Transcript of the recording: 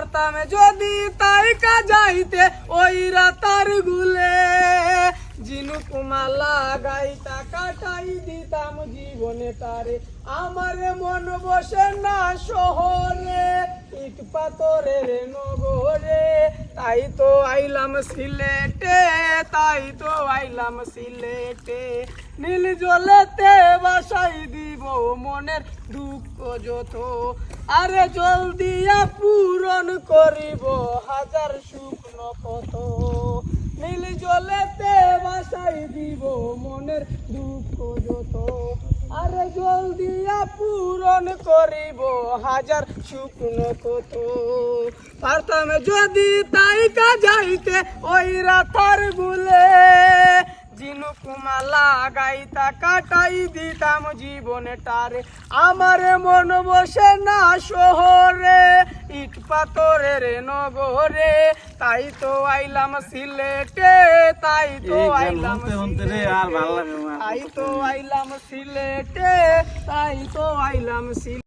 পারতাম যদি তাই যাইতে ওই রাতার গুলে জিনুক মালা গাইতা কাটাই দিতাম জীবনে তারে আমার মন বসে না শহরে ইট পাথরের নগরে তাই তো আইলাম সিলেটে তাই তো আইলাম সিলেটে নীল জলেতে বাসাই দিব মনের দুঃখ যত আরে জল দিয়া পূরণ করিব হাজার শুকনো কত নীল জলেতে বাসাই দিব মনের দুঃখ যত আরে জল দিয়া পূরণ করিব হাজার শুকনো কত পারতাম যদি তাই যাইতে ওই রাতার গুলে জিনুক মালা গাইতা কাটাই দিতাম জীবনে টারে আমার মন বসে না শহরে ইট পাথরের নগরে তাই তো আইলাম সিলেটে তাই তো আইলাম তাই তো আইলাম সিলেটে তাই তো আইলাম সিলেটে।